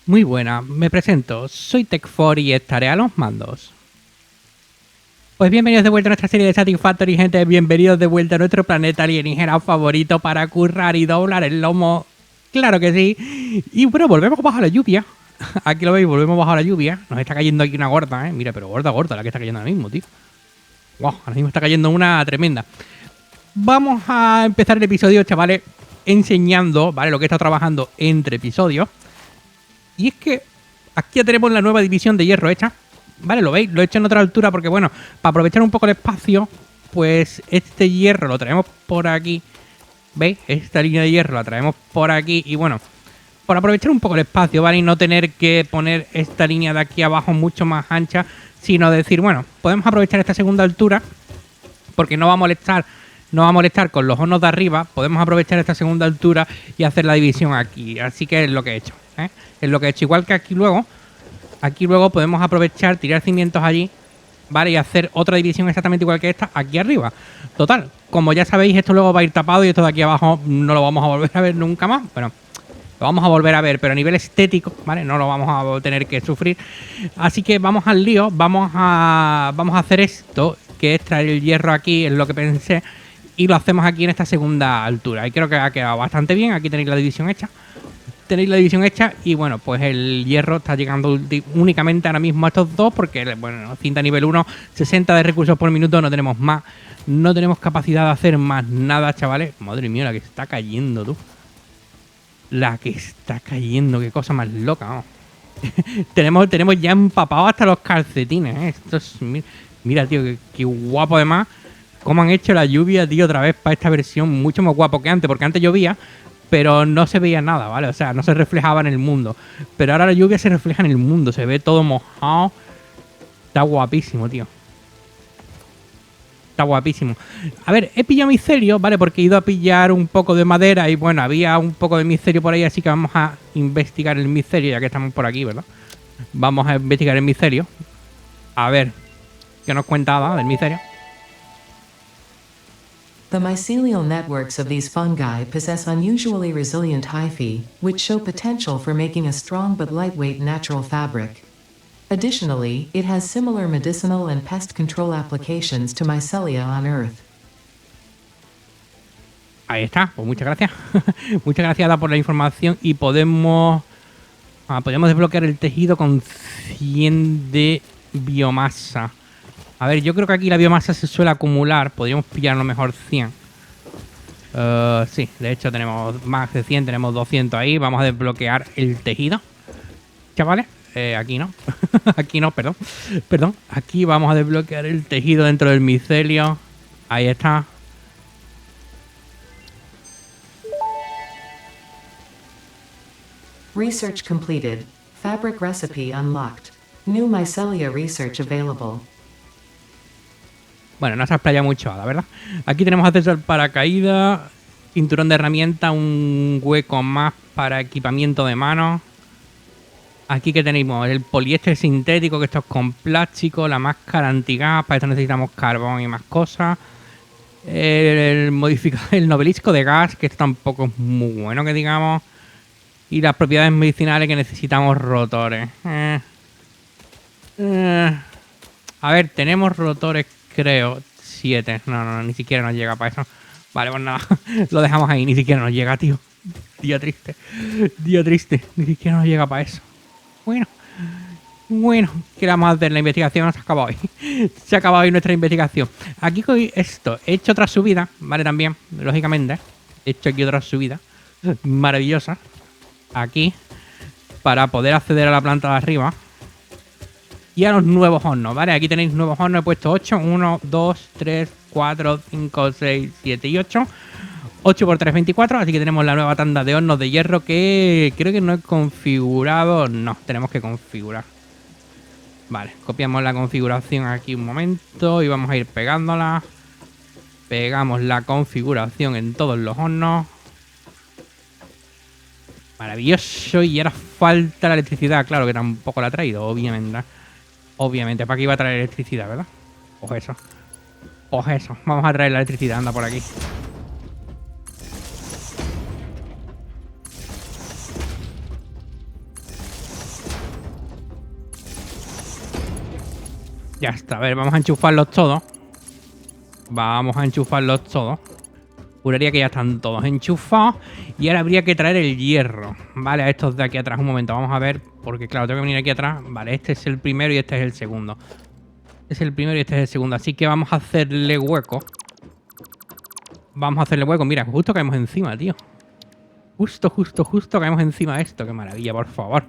Muy buena, me presento, soy Tech4 y estaré a los mandos. Pues bienvenidos de vuelta a nuestra serie de Satisfactory, gente, bienvenidos de vuelta a nuestro planeta alienígena favorito para currar y doblar el lomo. Claro que sí. Y bueno, volvemos bajo la lluvia. Aquí lo veis, volvemos bajo la lluvia. Nos está cayendo aquí una gorda, Mira, pero gorda, gorda la que está cayendo ahora mismo, tío. Wow, ahora mismo está cayendo una tremenda. Vamos a empezar el episodio, chavales, enseñando, ¿vale? Lo que he estado trabajando entre episodios. Y es que aquí ya tenemos la nueva división de hierro hecha. Vale, lo veis, lo he hecho en otra altura porque, bueno, para aprovechar un poco el espacio, pues este hierro lo traemos por aquí. ¿Veis? Esta línea de hierro la traemos por aquí. Y bueno, por aprovechar un poco el espacio, ¿vale? Y no tener que poner esta línea de aquí abajo mucho más ancha, sino decir, bueno, podemos aprovechar esta segunda altura porque no va a molestar. No va a molestar con los hornos de arriba. Podemos aprovechar esta segunda altura y hacer la división aquí. Así que es lo que he hecho, Es lo que he hecho. Igual que aquí luego. Aquí luego podemos aprovechar, tirar cimientos allí, ¿vale? Y hacer otra división exactamente igual que esta aquí arriba. Total, como ya sabéis, esto luego va a ir tapado y esto de aquí abajo no lo vamos a volver a ver nunca más. Bueno, lo vamos a volver a ver, pero a nivel estético, ¿vale? No lo vamos a tener que sufrir. Así que vamos al lío, vamos a hacer esto, que es traer el hierro aquí, es lo que pensé. Y lo hacemos aquí en esta segunda altura. Y creo que ha quedado bastante bien. Aquí tenéis la división hecha. Y bueno, pues el hierro está llegando únicamente ahora mismo a estos dos porque, bueno, cinta nivel 1, 60 de recursos por minuto, no tenemos más. No tenemos capacidad de hacer más nada, chavales. Madre mía, la que está cayendo, tú. La que está cayendo, qué cosa más loca, ¿no? tenemos ya empapado hasta los calcetines, Esto es, mira, tío, qué guapo además. Cómo han hecho la lluvia, tío, otra vez para esta versión mucho más guapo que antes, porque antes llovía, pero no se veía nada, ¿vale? O sea, no se reflejaba en el mundo. Pero ahora la lluvia se refleja en el mundo, se ve todo mojado. Está guapísimo, tío. Está guapísimo. A ver, he pillado micelio, ¿vale? Porque he ido a pillar un poco de madera y bueno, había un poco de micelio por ahí, así que vamos a investigar el micelio, ya que estamos por aquí, ¿verdad? Vamos a investigar el micelio. A ver, ¿qué nos cuenta Ada del micelio? The mycelial networks of these fungi possess unusually resilient hyphae, which show potential for making a strong but lightweight natural fabric. Additionally, it has similar medicinal and pest control applications to mycelia on Earth. Ahí está, pues muchas gracias. Muchas gracias, Ada, por la información. Y podemos desbloquear el tejido con 100 de biomasa. A ver, yo creo que aquí la biomasa se suele acumular. Podríamos pillar a lo mejor 100. Sí, de hecho tenemos más de 100, tenemos 200 ahí. Vamos a desbloquear el tejido, chavales. Aquí no. Aquí no, perdón. Perdón. Aquí vamos a desbloquear el tejido dentro del micelio. Ahí está. Research completed. Fabric recipe unlocked. New mycelia research available. Bueno, no se ha explayado mucho, la verdad. Aquí tenemos acceso al paracaídas, cinturón de herramienta, un hueco más para equipamiento de manos. Aquí que tenemos el poliéster sintético, que esto es con plástico, la máscara antigas, para esto necesitamos carbón y más cosas. El novelisco de gas, que esto tampoco es muy bueno que digamos. Y las propiedades medicinales que necesitamos rotores. A ver, tenemos rotores, creo, 7. No, ni siquiera nos llega para eso. Vale, pues nada, lo dejamos ahí, ni siquiera nos llega, tío. Día triste, ni siquiera nos llega para eso. Bueno, ¿qué vamos a hacer? La investigación se ha acabado hoy. Se ha acabado hoy nuestra investigación. Aquí con esto, he hecho otra subida, ¿vale? También, lógicamente. He hecho aquí otra subida maravillosa. Aquí, para poder acceder a la planta de arriba. Y a los nuevos hornos, ¿vale? Aquí tenéis nuevos hornos, he puesto 8. 1, 2, 3, 4, 5, 6, 7 y 8. 8 por 3, 24, así que tenemos la nueva tanda de hornos de hierro que creo que no he configurado. No, tenemos que configurar. Vale, copiamos la configuración aquí un momento y vamos a ir pegándola. Pegamos la configuración en todos los hornos. Maravilloso. Y ahora falta la electricidad, claro que tampoco la ha traído, obviamente. Obviamente, para aquí iba a traer electricidad, ¿verdad? Pues eso. Vamos a traer la electricidad, anda por aquí. Ya está. A ver, vamos a enchufarlos todos. Vamos a enchufarlos todos. Juraría que ya están todos enchufados. Y ahora habría que traer el hierro. Vale, a estos de aquí atrás. Un momento, vamos a ver. Porque claro, tengo que venir aquí atrás. Vale, este es el primero y este es el segundo. Este es el primero y este es el segundo. Así que vamos a hacerle hueco. Vamos a hacerle hueco. Mira, justo caemos encima, tío. Justo caemos encima de esto. Qué maravilla, por favor.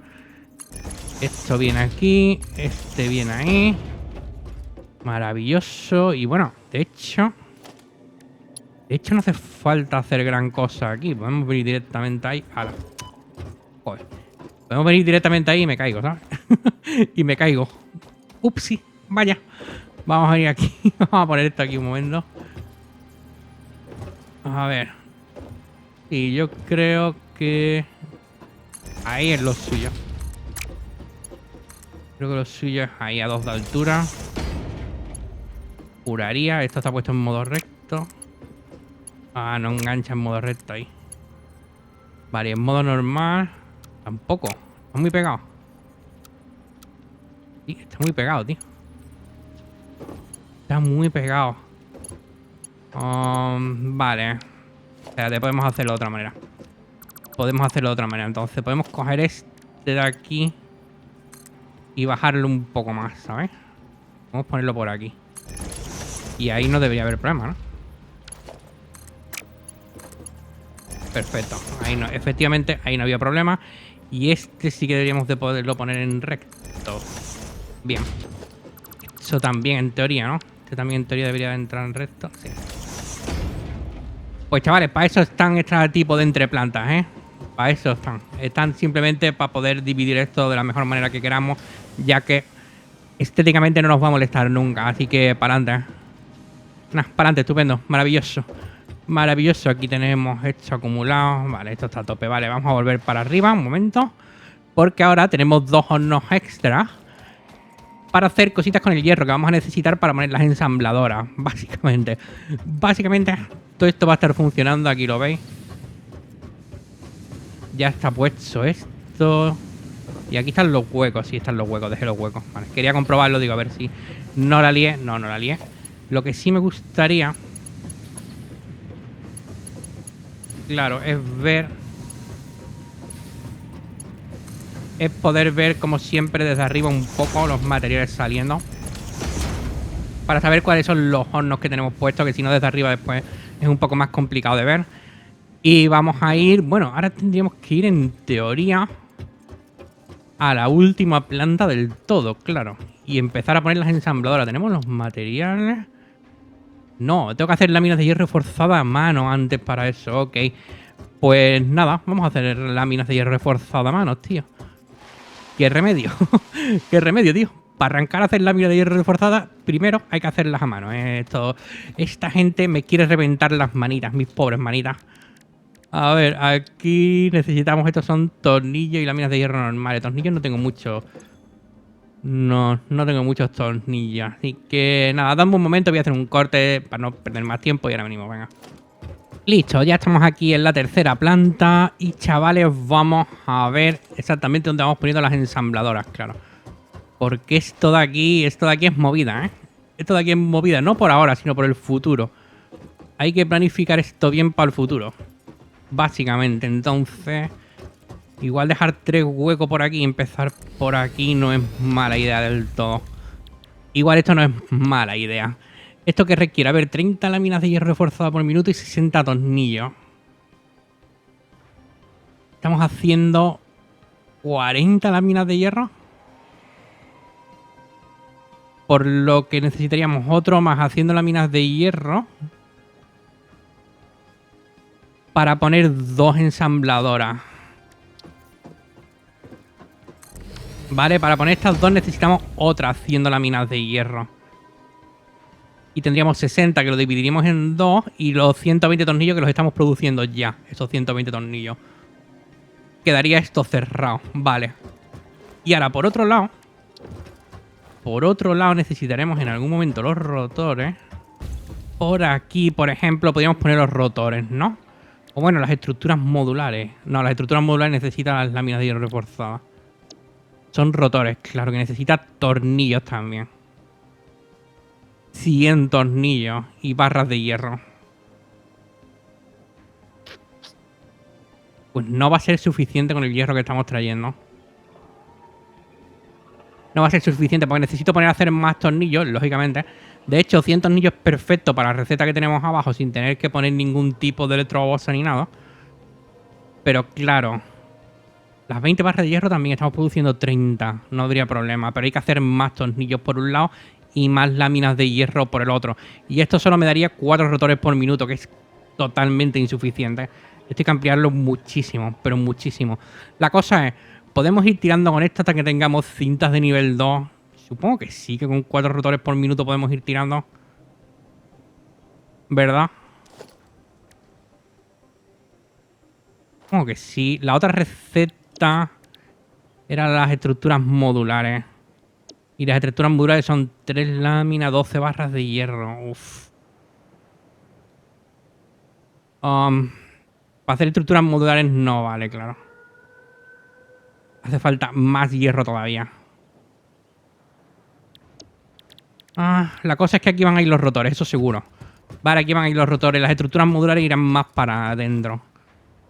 Esto viene aquí. Este viene ahí. Maravilloso. Y bueno, de hecho no hace falta hacer gran cosa aquí. Podemos venir directamente ahí. ¡Hala! Joder. Podemos venir directamente ahí y me caigo, ¿sabes? Y me caigo. Upsi. Vaya. Vamos a venir aquí. Vamos a poner esto aquí un momento. A ver. Y yo creo que... ahí es lo suyo. Creo que lo suyo es ahí a 2 de altura. Juraría. Esto está puesto en modo recto. Ah, no engancha en modo recto ahí. Vale, en modo normal. Tampoco. Está muy pegado. Sí, está muy pegado, tío. Está muy pegado. Vale. Espérate, podemos hacerlo de otra manera. Entonces, podemos coger este de aquí y bajarlo un poco más, ¿sabes? Vamos a ponerlo por aquí. Y ahí no debería haber problema, ¿no? Perfecto. Ahí no, efectivamente, ahí no había problema. Y este sí que deberíamos de poderlo poner en recto. Bien. Eso también en teoría, ¿no? Este también en teoría debería entrar en recto. Sí. Pues chavales, para eso están este tipo de entreplantas, ¿eh? Para eso están. Están simplemente para poder dividir esto de la mejor manera que queramos, ya que estéticamente no nos va a molestar nunca. Así que para adelante. Para adelante, estupendo. Maravilloso. Maravilloso. Aquí tenemos esto acumulado. Vale, esto está a tope. Vale, vamos a volver para arriba un momento. Porque ahora tenemos 2 hornos extra para hacer cositas con el hierro que vamos a necesitar para poner las ensambladoras. Básicamente. Básicamente, todo esto va a estar funcionando. Aquí lo veis. Ya está puesto esto. Y aquí están los huecos. Sí, están los huecos. Dejé los huecos. Vale, quería comprobarlo. Digo, a ver si no la lié. No la lié. Lo que sí me gustaría, claro, es ver... es poder ver, como siempre, desde arriba un poco los materiales saliendo. Para saber cuáles son los hornos que tenemos puestos. Que si no, desde arriba después es un poco más complicado de ver. Y vamos a ir... bueno, ahora tendríamos que ir en teoría a la última planta del todo, claro. Y empezar a poner las ensambladoras. ¿Tenemos los materiales? No, tengo que hacer láminas de hierro reforzada a mano antes para eso, ok. Pues nada, vamos a hacer láminas de hierro reforzada a mano, tío. ¿Qué remedio? ¿Qué remedio, tío? Para arrancar a hacer láminas de hierro reforzada, primero hay que hacerlas a mano. Esta gente me quiere reventar las manitas, mis pobres manitas. A ver, aquí necesitamos... estos son tornillos y láminas de hierro normales. Tornillos no tengo muchos. No tengo muchos tornillos. Así que nada, dame un momento, voy a hacer un corte para no perder más tiempo y ahora venimos, venga. Listo, ya estamos aquí en la tercera planta. Y chavales, vamos a ver exactamente dónde vamos poniendo las ensambladoras, claro. Porque esto de aquí es movida, ¿eh? Esto de aquí es movida, no por ahora, sino por el futuro. Hay que planificar esto bien para el futuro. Básicamente, entonces... igual dejar 3 huecos por aquí y empezar por aquí no es mala idea del todo. Igual esto no es mala idea. Esto que requiere, a ver, 30 láminas de hierro reforzado por minuto y 60 tornillos. Estamos haciendo 40 láminas de hierro. Por lo que necesitaríamos otro más haciendo láminas de hierro. Para poner 2 ensambladoras. Vale, para poner estas 2 necesitamos otra haciendo láminas de hierro. Y tendríamos 60 que lo dividiríamos en 2 y los 120 tornillos que los estamos produciendo ya. Esos 120 tornillos. Quedaría esto cerrado. Vale. Y ahora, por otro lado... necesitaremos en algún momento los rotores. Por aquí, por ejemplo, podríamos poner los rotores, ¿no? O bueno, las estructuras modulares. No, las estructuras modulares necesitan las láminas de hierro reforzadas. Son rotores, claro, que necesita tornillos también. 100 tornillos y barras de hierro. Pues no va a ser suficiente con el hierro que estamos trayendo. No va a ser suficiente porque necesito poner a hacer más tornillos, lógicamente. De hecho, 100 tornillos es perfecto para la receta que tenemos abajo sin tener que poner ningún tipo de electrobosa ni nada. Pero claro, las 20 barras de hierro también estamos produciendo 30. No habría problema, pero hay que hacer más tornillos por un lado y más láminas de hierro por el otro. Y esto solo me daría 4 rotores por minuto, que es totalmente insuficiente. Esto hay que ampliarlo muchísimo, pero muchísimo. La cosa es, ¿podemos ir tirando con esto hasta que tengamos cintas de nivel 2? Supongo que sí, que con 4 rotores por minuto podemos ir tirando. ¿Verdad? Supongo que sí. La otra receta eran las estructuras modulares. Y las estructuras modulares son 3 láminas, 12 barras de hierro. Uf. Para hacer estructuras modulares no vale, claro. Hace falta más hierro todavía. La cosa es que aquí van a ir los rotores, eso seguro. Vale, aquí van a ir los rotores. Las estructuras modulares irán más para adentro.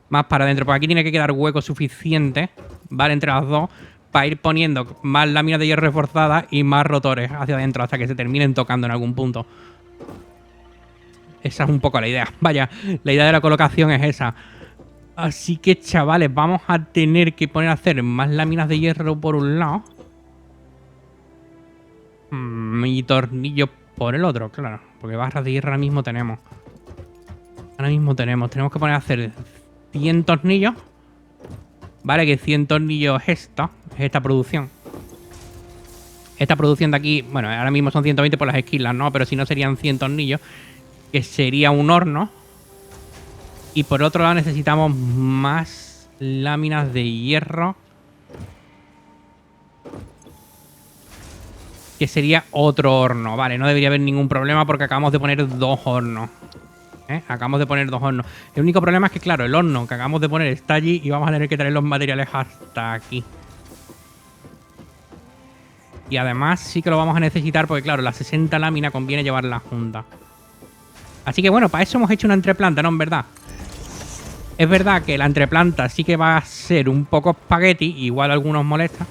Más para adentro, porque aquí tiene que quedar hueco suficiente, ¿vale? Entre las dos, para ir poniendo más láminas de hierro reforzadas y más rotores hacia adentro hasta que se terminen tocando en algún punto. Esa es un poco la idea. Vaya, la idea de la colocación es esa. Así que, chavales, vamos a tener que poner a hacer más láminas de hierro por un lado. Y tornillos por el otro, claro. Porque barras de hierro ahora mismo tenemos. Tenemos que poner a hacer 100 tornillos. Vale, que 100 tornillos es esta producción. Esta producción de aquí, bueno, ahora mismo son 120 por las esquilas, ¿no? Pero si no serían 100 tornillos, que sería un horno. Y por otro lado necesitamos más láminas de hierro, que sería otro horno. Vale, no debería haber ningún problema porque acabamos de poner 2 hornos. Acabamos de poner 2 hornos. El único problema es que, claro, el horno que acabamos de poner está allí y vamos a tener que traer los materiales hasta aquí. Y además sí que lo vamos a necesitar porque, claro, las 60 láminas conviene llevarlas juntas. Así que bueno, para eso hemos hecho una entreplanta, ¿no? En verdad. Es verdad que la entreplanta sí que va a ser un poco espagueti, igual a algunos molesta.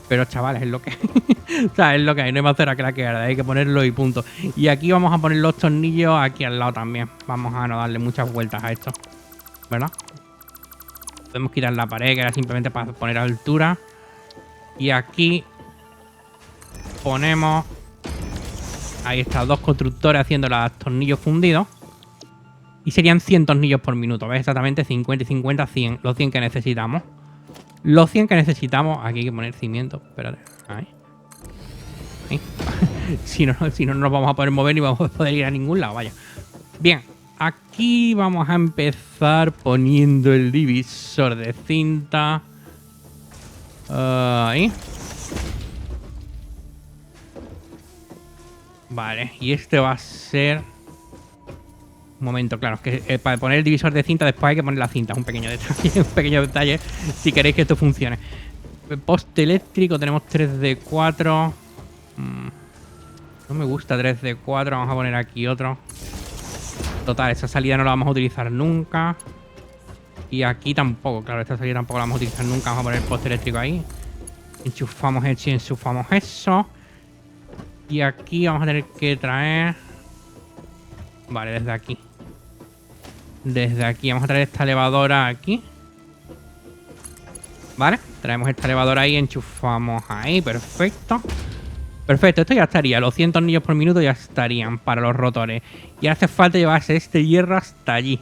Pero chavales, es lo que o sea, es lo que hay, no hay más cera que la que arde, hay que ponerlo y punto. Y aquí vamos a poner los tornillos aquí al lado también. Vamos a no darle muchas vueltas a esto, ¿verdad? Podemos quitar la pared, que era simplemente para poner altura. Y aquí ponemos... Ahí está, 2 constructores haciendo los tornillos fundidos. Y serían 100 tornillos por minuto, ¿ves? Exactamente 50 y 50, 100. Los 100 que necesitamos. Los 100 que necesitamos... Aquí hay que poner cimiento, espérate. Ahí. Ahí. si no nos vamos a poder mover ni vamos a poder ir a ningún lado, vaya. Bien, aquí vamos a empezar poniendo el divisor de cinta. Ahí. Vale, y este va a ser... Un momento, claro, es que para poner el divisor de cinta después hay que poner la cinta. Es un pequeño detalle, un pequeño detalle, si queréis que esto funcione. Poste eléctrico, tenemos 3D4. No me gusta 3D4, vamos a poner aquí otro. Total, esa salida no la vamos a utilizar nunca. Y aquí tampoco, claro, esta salida tampoco la vamos a utilizar nunca. Vamos a poner el poste eléctrico ahí. Enchufamos eso y enchufamos eso. Y aquí vamos a tener que traer... Vale, desde aquí. Desde aquí vamos a traer esta elevadora aquí. Vale, traemos esta elevadora ahí, enchufamos ahí, perfecto. Perfecto, esto ya estaría. Los 100 tornillos por minuto ya estarían para los rotores. Y ahora hace falta llevarse este hierro hasta allí.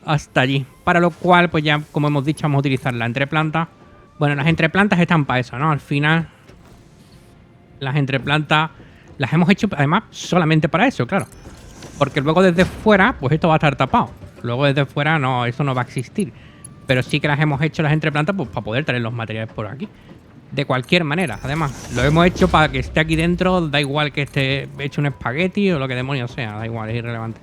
Hasta allí. Para lo cual, pues ya, como hemos dicho, vamos a utilizar la entreplanta. Bueno, las entreplantas están para eso, ¿no? Al final, las entreplantas las hemos hecho, además, solamente para eso, claro. Porque luego desde fuera, pues esto va a estar tapado. Luego desde fuera, no, eso no va a existir. Pero sí que las hemos hecho las entreplantas, pues para poder traer los materiales por aquí. De cualquier manera, además. Lo hemos hecho para que esté aquí dentro. Da igual que esté hecho un espagueti o lo que demonios sea. Da igual, es irrelevante.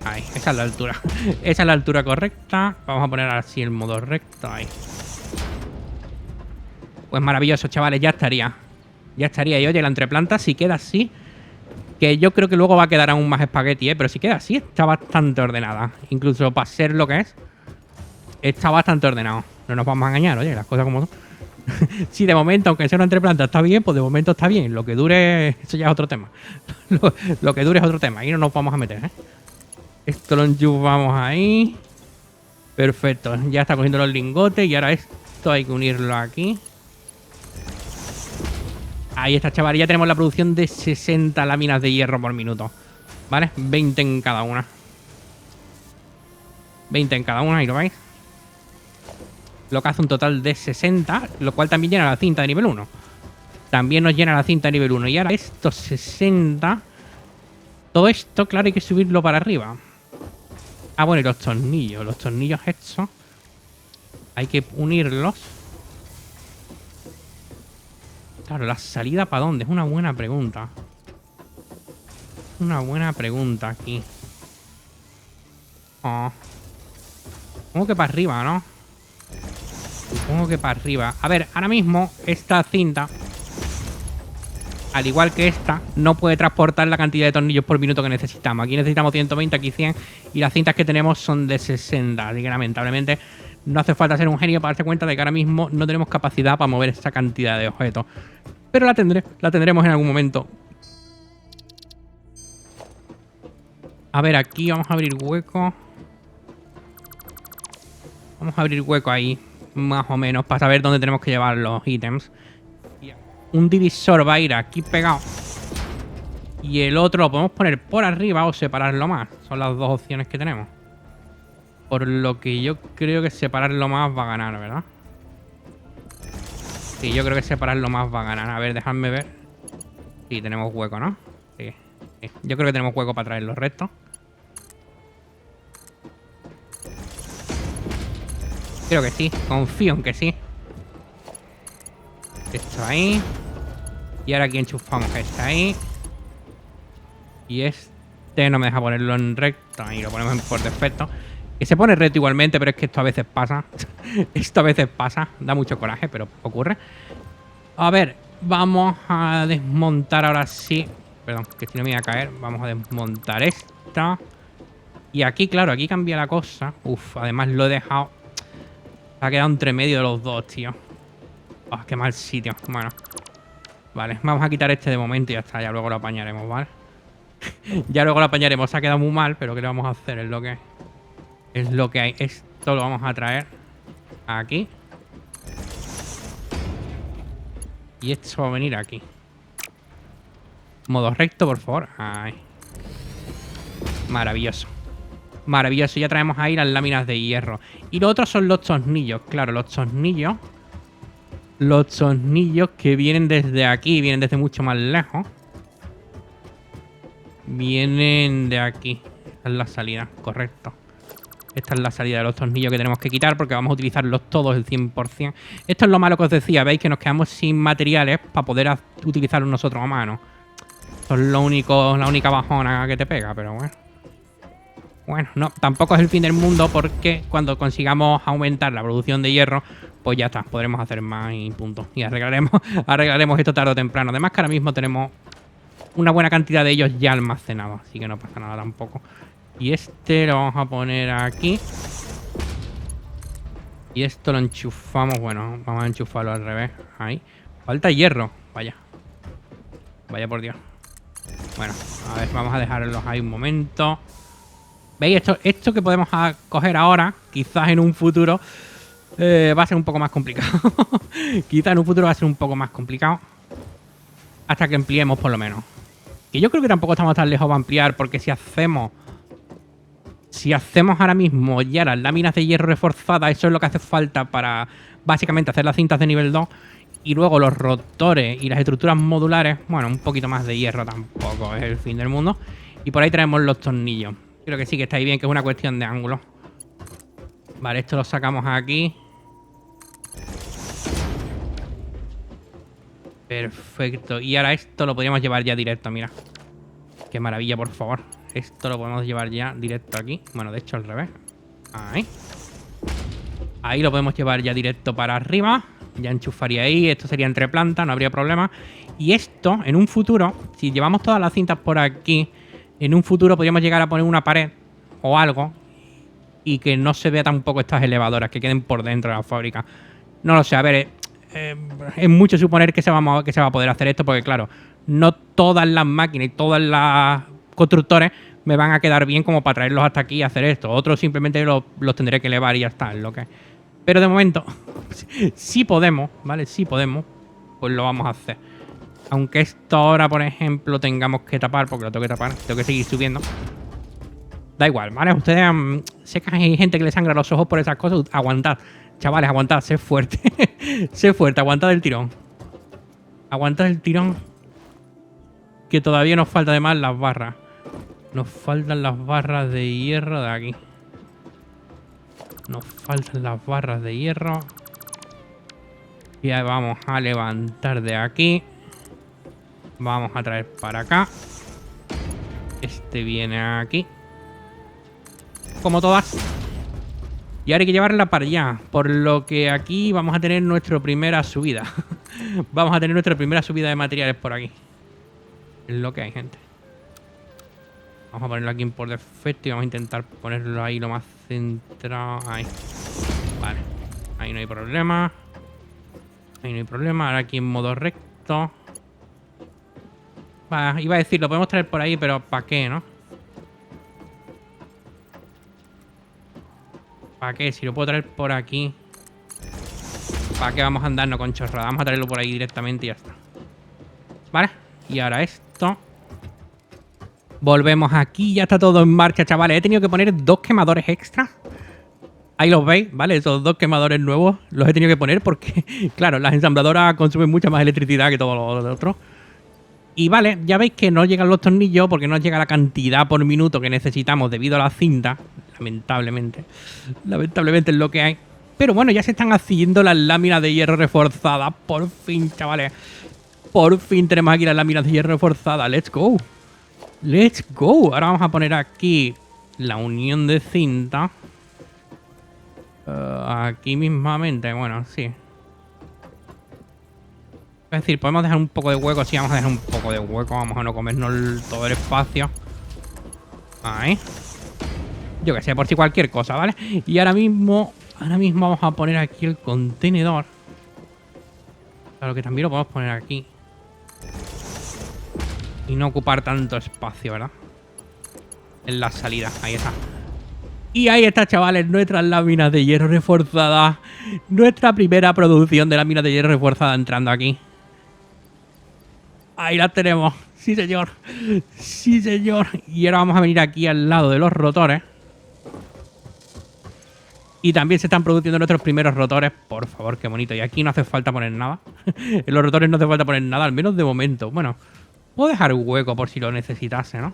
Ahí, esa es la altura. Esa es la altura correcta. Vamos a poner así el modo recto. Ahí. Pues maravilloso, chavales. Ya estaría. Ya estaría. Y oye, la entreplanta, si queda así, Que yo creo que luego va a quedar aún más espagueti, ¿eh? Pero si queda así, está bastante ordenada. Incluso para ser lo que es, está bastante ordenado. No nos vamos a engañar, oye, las cosas como son. Si de momento, aunque sea una entreplanta, está bien, pues de momento está bien. Lo que dure, eso ya es otro tema. Lo que dure es otro tema. Ahí no nos vamos a meter, ¿eh? Esto lo enchufamos ahí. Perfecto. Ya está cogiendo los lingotes. Y ahora esto hay que unirlo aquí. Ahí está, chaval. Ya tenemos la producción de 60 láminas de hierro por minuto. ¿Vale? 20 en cada una. 20 en cada una, ahí lo veis. Lo que hace un total de 60, lo cual también llena la cinta de nivel 1. También nos llena la cinta de nivel 1. Y ahora estos 60... Todo esto, claro, hay que subirlo para arriba. Ah, bueno, y los tornillos. Los tornillos estos hay que unirlos. Claro, ¿la salida para dónde? Es una buena pregunta. Una buena pregunta aquí. Oh. Supongo que para arriba, ¿no? Supongo que para arriba. A ver, ahora mismo esta cinta, al igual que esta, no puede transportar la cantidad de tornillos por minuto que necesitamos. Aquí necesitamos 120, aquí 100. Y las cintas que tenemos son de 60. Así que lamentablemente no hace falta ser un genio para darse cuenta de que ahora mismo no tenemos capacidad para mover esa cantidad de objetos. Pero la tendremos en algún momento. A ver, aquí vamos a abrir hueco. Vamos a abrir hueco ahí, más o menos, para saber dónde tenemos que llevar los ítems. Un divisor va a ir aquí pegado. Y el otro lo podemos poner por arriba o separarlo más. Son las dos opciones que tenemos. Por lo que yo creo que separarlo más va a ganar, ¿verdad? Sí, yo creo que separarlo más va a ganar. A ver, dejadme ver. Sí, tenemos hueco, ¿no? Sí, sí. Yo creo que tenemos hueco para traer los restos. Creo que sí, confío en que sí. Esto ahí. Y ahora aquí enchufamos este ahí. Y este no me deja ponerlo en recto. Ahí lo ponemos por defecto. Que se pone recto igualmente, pero es que esto a veces pasa. Esto a veces pasa. Da mucho coraje, pero ocurre. A ver, vamos a desmontar ahora sí. Perdón, que si no me iba a caer. Vamos a desmontar esta. Y aquí, claro, aquí cambia la cosa. Uf, además lo he dejado. Se ha quedado entre medio de los dos, tío. Oh, qué mal sitio. Bueno. Vale, vamos a quitar este de momento y ya está. Ya luego lo apañaremos, ¿vale? Ya luego lo apañaremos. Se ha quedado muy mal, pero ¿qué le vamos a hacer? Es lo que hay. Esto lo vamos a traer aquí. Y esto va a venir aquí. Modo recto, por favor. Ahí. Maravilloso. Maravilloso. Ya traemos ahí las láminas de hierro. Y lo otro son los tornillos. Claro, los tornillos. Los tornillos que vienen desde aquí. Vienen desde mucho más lejos. Vienen de aquí. Esta es la salida, correcto. Esta es la salida de los tornillos que tenemos que quitar porque vamos a utilizarlos todos el 100%. Esto es lo malo que os decía, ¿veis? Que nos quedamos sin materiales para poder utilizarlos nosotros a mano. Eso es la única bajona que te pega, pero bueno. Bueno, no, tampoco es el fin del mundo porque cuando consigamos aumentar la producción de hierro, pues ya está, podremos hacer más y punto. Y arreglaremos esto tarde o temprano. Además que ahora mismo tenemos una buena cantidad de ellos ya almacenados, así que no pasa nada tampoco. Y este lo vamos a poner aquí. Y esto lo enchufamos, bueno, vamos a enchufarlo al revés, ahí. Falta hierro, vaya. Vaya por Dios. Bueno, a ver, vamos a dejarlos ahí un momento. ¿Veis? Esto que podemos coger ahora, quizás en un futuro, va a ser un poco más complicado. Quizás en un futuro va a ser un poco más complicado. Hasta que ampliemos por lo menos. Que yo creo que tampoco estamos tan lejos para ampliar, porque si hacemos ahora mismo ya las láminas de hierro reforzadas, eso es lo que hace falta para básicamente hacer las cintas de nivel 2. Y luego los rotores y las estructuras modulares, bueno, un poquito más de hierro tampoco es el fin del mundo. Y por ahí traemos los tornillos. Creo que sí que está ahí bien, que es una cuestión de ángulo. Vale, esto lo sacamos aquí. Perfecto. Y ahora esto lo podríamos llevar ya directo, mira. Qué maravilla, por favor. Esto lo podemos llevar ya directo aquí. Bueno, de hecho al revés. Ahí. Ahí lo podemos llevar ya directo para arriba. Ya enchufaría ahí, esto sería entre plantas, no habría problema. Y esto, en un futuro, si llevamos todas las cintas por aquí, en un futuro podríamos llegar a poner una pared o algo y que no se vea tampoco estas elevadoras, que queden por dentro de la fábrica. No lo sé, a ver, es mucho suponer que se va a poder hacer esto, porque claro, no todas las máquinas y todas las constructores me van a quedar bien como para traerlos hasta aquí y hacer esto. Otros simplemente los tendré que elevar y ya está, es lo que... Pero de momento, si podemos, ¿vale? Si podemos, pues lo vamos a hacer. Aunque esto ahora, por ejemplo, tengamos que tapar, porque lo tengo que tapar, tengo que seguir subiendo. Da igual, ¿vale? Ustedes, sé que hay gente que le sangra los ojos por esas cosas. Aguantad, chavales, aguantad, sé fuerte. Sé fuerte, aguantad el tirón. Aguantad el tirón. Que todavía nos falta además las barras. Nos faltan las barras de hierro de aquí. Nos faltan las barras de hierro. Y ahí vamos a levantar de aquí. Vamos a traer para acá. Este viene aquí. Como todas. Y ahora hay que llevarla para allá. Por lo que aquí vamos a tener nuestra primera subida. Vamos a tener nuestra primera subida de materiales por aquí. Es lo que hay, gente. Vamos a ponerlo aquí por defecto y vamos a intentar ponerlo ahí lo más centrado. Ahí. Vale. Ahí no hay problema. Ahí no hay problema. Ahora aquí en modo recto. Vale, iba a decir, lo podemos traer por ahí, pero ¿para qué, no? ¿Para qué? Si lo puedo traer por aquí. ¿Para qué vamos a andarnos con chorrada? Vamos a traerlo por ahí directamente y ya está. Vale. Y ahora esto. Volvemos aquí. Ya está todo en marcha, chavales. He tenido que poner 2 quemadores extra. Ahí los veis, ¿vale? Esos 2 quemadores nuevos los he tenido que poner porque, claro, las ensambladoras consumen mucha más electricidad que todo lo otro. Y vale, ya veis que no llegan los tornillos porque no llega la cantidad por minuto que necesitamos debido a la cinta. Lamentablemente. Lamentablemente es lo que hay. Pero bueno, ya se están haciendo las láminas de hierro reforzadas. Por fin, chavales. Por fin tenemos aquí las láminas de hierro reforzadas. Let's go. Let's go. Ahora vamos a poner aquí la unión de cinta. Aquí mismamente, bueno, sí. Es decir, podemos dejar un poco de hueco. Sí, vamos a dejar un poco de hueco. Vamos a no comernos todo el espacio. Ahí. Yo que sé, por si cualquier cosa, ¿vale? Y ahora mismo vamos a poner aquí el contenedor. Claro que también lo podemos poner aquí. Y no ocupar tanto espacio, ¿verdad? En la salida. Ahí está. Y ahí está, chavales, nuestras láminas de hierro reforzadas. Nuestra primera producción de láminas de hierro reforzada entrando aquí. Ahí las tenemos. Sí, señor. Sí, señor. Y ahora vamos a venir aquí al lado de los rotores. Y también se están produciendo nuestros primeros rotores. Por favor, qué bonito. Y aquí no hace falta poner nada. En los rotores no hace falta poner nada, al menos de momento. Bueno, puedo dejar un hueco por si lo necesitase, ¿no?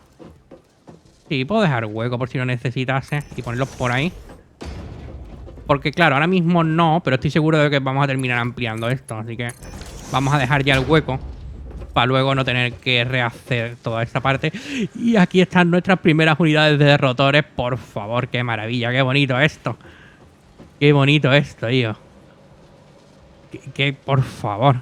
Sí, puedo dejar hueco por si lo necesitase y ponerlos por ahí. Porque claro, ahora mismo no, pero estoy seguro de que vamos a terminar ampliando esto. Así que vamos a dejar ya el hueco para luego no tener que rehacer toda esta parte. Y aquí están nuestras primeras unidades de rotores. Por favor, qué maravilla, qué bonito esto. Qué bonito esto, tío. Por favor.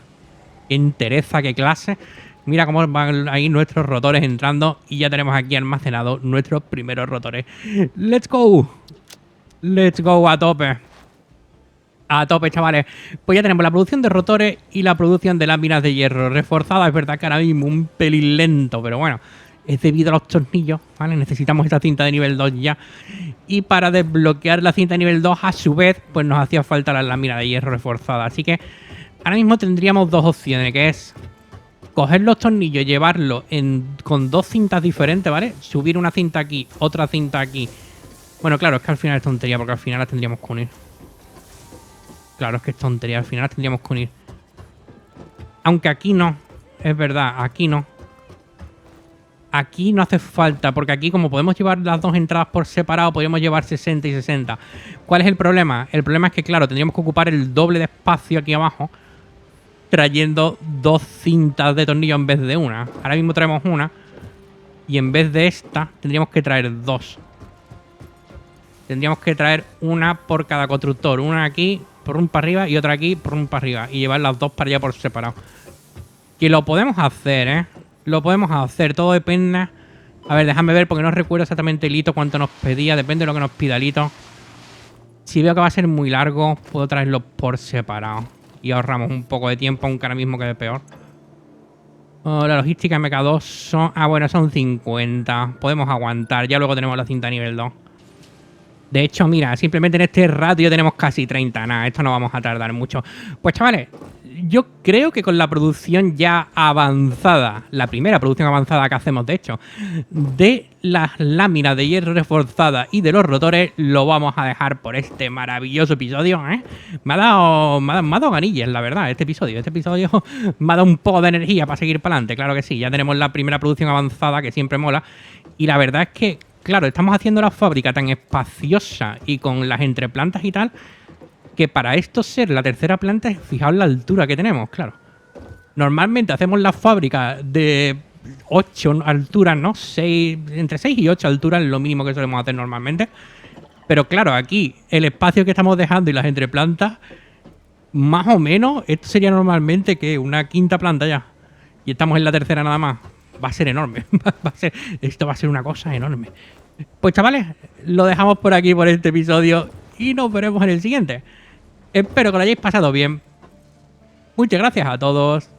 Qué entereza, qué clase. Mira cómo van ahí nuestros rotores entrando. Y ya tenemos aquí almacenados nuestros primeros rotores. ¡Let's go! ¡Let's go a tope! A tope, chavales. Pues ya tenemos la producción de rotores y la producción de láminas de hierro reforzadas. Es verdad que ahora mismo un pelín lento, pero bueno, es debido a los tornillos, ¿vale? Necesitamos esta cinta de nivel 2 ya. Y para desbloquear la cinta de nivel 2, a su vez, pues nos hacía falta la lámina de hierro reforzada. Así que ahora mismo tendríamos 2 opciones, que es coger los tornillos y llevarlo con 2 cintas diferentes, ¿vale? Subir una cinta aquí, otra cinta aquí. Bueno, claro, es que al final es tontería, porque al final las tendríamos que unir. Claro, es que es tontería, al final las tendríamos que unir. Aunque aquí no, es verdad, aquí no. Aquí no hace falta, porque aquí como podemos llevar las 2 entradas por separado, podríamos llevar 60 y 60. ¿Cuál es el problema? El problema es que, claro, tendríamos que ocupar el doble de espacio aquí abajo, trayendo 2 cintas de tornillo en vez de una. Ahora mismo traemos una, y en vez de esta, tendríamos que traer 2. Tendríamos que traer una por cada constructor. Una aquí prum para arriba y otra aquí, prum para arriba. Y llevar las dos para allá por separado. Que lo podemos hacer, ¿eh? Lo podemos hacer, todo depende. A ver, déjame ver porque no recuerdo exactamente el hito cuánto nos pedía. Depende de lo que nos pida el hito. Si veo que va a ser muy largo, puedo traerlo por separado. Y ahorramos un poco de tiempo, aunque ahora mismo quede peor. Oh, la logística MK2 son... Ah, bueno, son 50. Podemos aguantar. Ya luego tenemos la cinta nivel 2. De hecho, mira, simplemente en este ratio tenemos casi 30. Nada, esto no vamos a tardar mucho. Pues chavales, yo creo que con la producción ya avanzada, la primera producción avanzada que hacemos, de hecho, de las láminas de hierro reforzada y de los rotores, lo vamos a dejar por este maravilloso episodio, ¿eh? Me ha dado ganillas, la verdad, este episodio. Este episodio me ha dado un poco de energía para seguir para adelante, claro que sí. Ya tenemos la primera producción avanzada, que siempre mola. Y la verdad es que, claro, estamos haciendo la fábrica tan espaciosa y con las entreplantas y tal, que para esto ser la tercera planta, fijaos la altura que tenemos, claro. Normalmente hacemos la fábrica de 8 alturas, ¿no? 6, entre 6 y 8 alturas es lo mínimo que solemos hacer normalmente. Pero claro, aquí el espacio que estamos dejando y las entreplantas, más o menos, esto sería normalmente que una quinta planta ya. Y estamos en la tercera nada más. Va a ser enorme. Esto va a ser una cosa enorme. Pues chavales, lo dejamos por aquí por este episodio y nos veremos en el siguiente. Espero que lo hayáis pasado bien. Muchas gracias a todos.